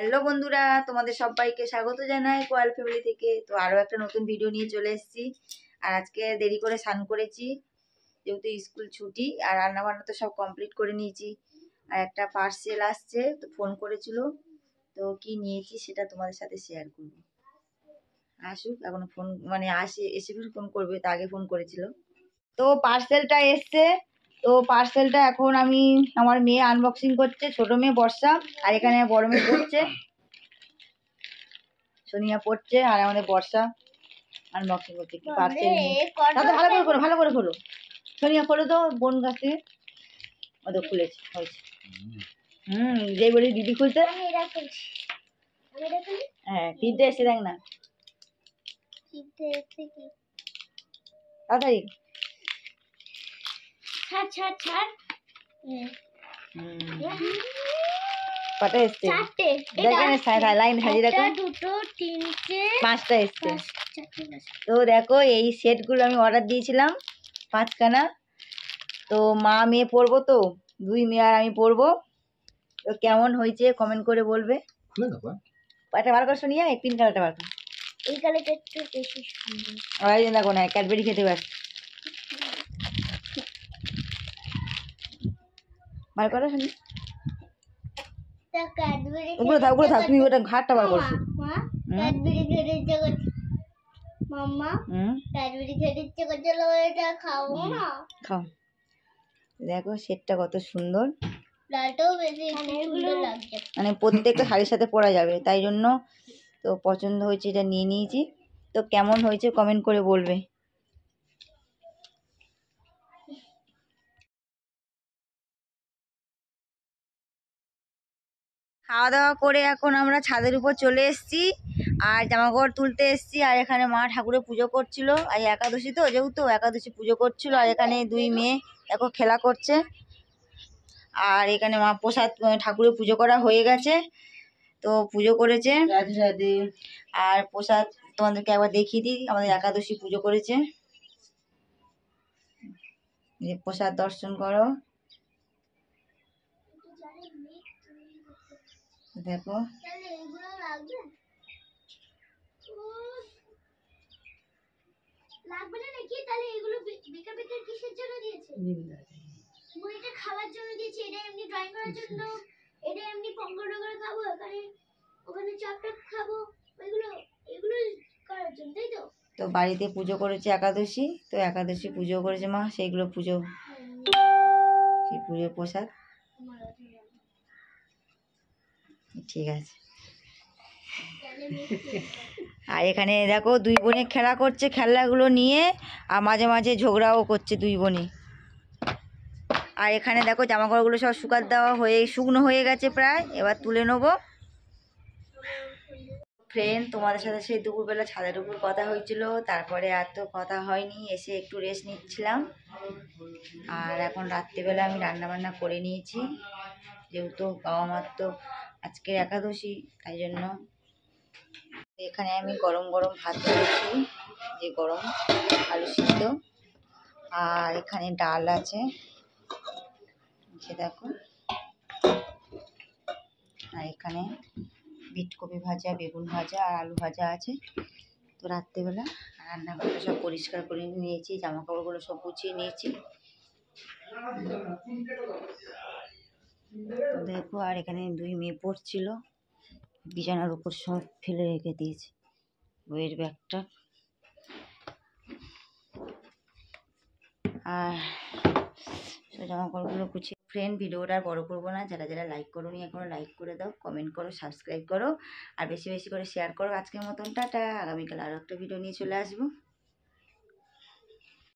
Hello বন্ধুরা, তোমাদের সবাইকে স্বাগত জানাই কোয়াল ফ্যামিলি থেকে। তো আরও একটা নতুন ভিডিও নিয়ে চলে এসেছি। আর আজকে দেরি করে স্নান করেছি যেহেতু স্কুল ছুটি, আর রান্নাবান্না তো সব কমপ্লিট করে নিয়েছি। আর একটা পার্সেল আসছে, তো ফোন করেছিল, তো কি নিয়েছি সেটা তোমাদের সাথে শেয়ার করব। আসুক, এখনো ফোন এসে ফোন করবে, তা আগে ফোন করেছিল। তো পার্সেলটা এসছে, তো পার্সেলটা এখন আমি আমার মেয়ে আনবক্সিং করছে, ছোট মেয়ে বর্ষা, আর এখানে বড় মেয়ে পড়ছে, সোনিয়া পড়ছে, আর আমাদের বর্ষা আনবক্সিং করছে কি পার্সেল নিয়ে। তাতে ভালো করে খোলো সোনিয়া, খোলো তো বোন কাছ থেকে। ও তো খুলেছে, হয়েছে। যে বলি দিদি খুলতে, হ্যাঁ তিনটে এসে দেখ না তাড়াতাড়ি। কটা এসছে? লাইন সাজিয়ে দেখো, দুটো তিনটে পাঁচটা এসছে। তো দেখো এই সেটগুলো আমি অর্ডার দিয়েছিলাম 5খানা। তো মা মেয়ে পরবো, তো দুই মেয়ে আর আমি পরবো। তো কেমন হয়েছে কমেন্ট করে বলবে। একটা বার কর শুনিয়া, এই পিঙ্ক কালারটা বার কর। এই কালারটা একটু বেশি সুন্দর। আর দেখো না, ক্যাডবেরি খেতে পার, বার করো শুনি। ওগুলো থাক, তুমি ওটা ঘাটটা বার করছো। খাও, দেখো সেটটা কত সুন্দর, মানে প্রত্যেকটা শাড়ির সাথে পরা যাবে, তাই জন্য তো পছন্দ হয়েছে, এটা নিয়ে নিয়েছি। তো কেমন হয়েছে কমেন্ট করে বলবে। খাওয়া দাওয়া করে এখন আমরা ছাদের উপর চলে এসেছি, আর জামাকাপড় তুলতে এসেছি। আর এখানে মা ঠাকুরের পুজো করছিল, আর একাদশী তো, যেহেতু একাদশী পুজো করছিল। আর এখানে দুই মেয়ে দেখো খেলা করছে। আর এখানে মা প্রসাদ, ঠাকুরের পুজো করা হয়ে গেছে, তো পুজো করেছে। আর প্রসাদ তোমাদেরকে একবার দেখিয়ে দিই, আমাদের একাদশী পুজো করেছে, প্রসাদ দর্শন করো, দেখো। খাওয়ার জন্য দিয়েছি, এটা এমনি ড্রয়িং করার জন্য, এটা এমনি পঙ্গল করে খাবো, ওখানে চপটা খাবো, এগুলো করার জন্য, তাই তো। তো বাড়িতে পুজো করেছে একাদশী, তো একাদশী পুজো করেছে মা, সেইগুলো পুজো, সেই পুজোর প্রসাদ। ঠিক আছে। আর এখানে দেখো দুই বোনে খেলা করছে, খেলনাগুলো নিয়ে, আর মাঝে মাঝে ঝগড়াও করছে দুই বোনে। আর এখানে দেখো জামাকাপড়গুলো সব শুকনো হয়ে গেছে প্রায়, এবার তুলে নেবো। ফ্রেন্ড, তোমাদের সাথে সেই দুপুরবেলা ছাদের উপর কথা হয়েছিল, তারপরে আর তো কথা হয়নি, এসে একটু রেস্ট নিচ্ছিলাম। আর এখন রাত্রিবেলা আমি রান্নাবান্না করে নিয়েছি, যেহেতু বাবা মার তো আজকে একাদশী, তাই জন্য এখানে আমি গরম গরম ভাত করেছি, যে গরম আলু সিদ্ধ, আর এখানে ডাল আছে, দেখো। আর এখানে বিটকপি ভাজা, বেগুন ভাজা, আর আলু ভাজা আছে। তো রাত্রেবেলা রান্নাঘরটা সব পরিষ্কার করে নিয়েছি, জামা কাপড়গুলো সব গুছিয়ে নিয়েছি, দেখো। আর এখানে দুই মেয়ে পড়ছিল, বিছানার উপর সব ফেলে রেখে দিয়েছে বইয়ের ব্যাগটা। আর জামা কাপড়গুলো গুছিয়ে। ফ্রেন্ড, ভিডিওটা আর বড় করবো না, যারা যারা লাইক করো নি এখনো লাইক করে দাও, কমেন্ট করো, সাবস্ক্রাইব করো, আর বেশি বেশি করে শেয়ার করো। আজকের মতন টাটা, আগামীকাল আরও একটা ভিডিও নিয়ে চলে আসবো।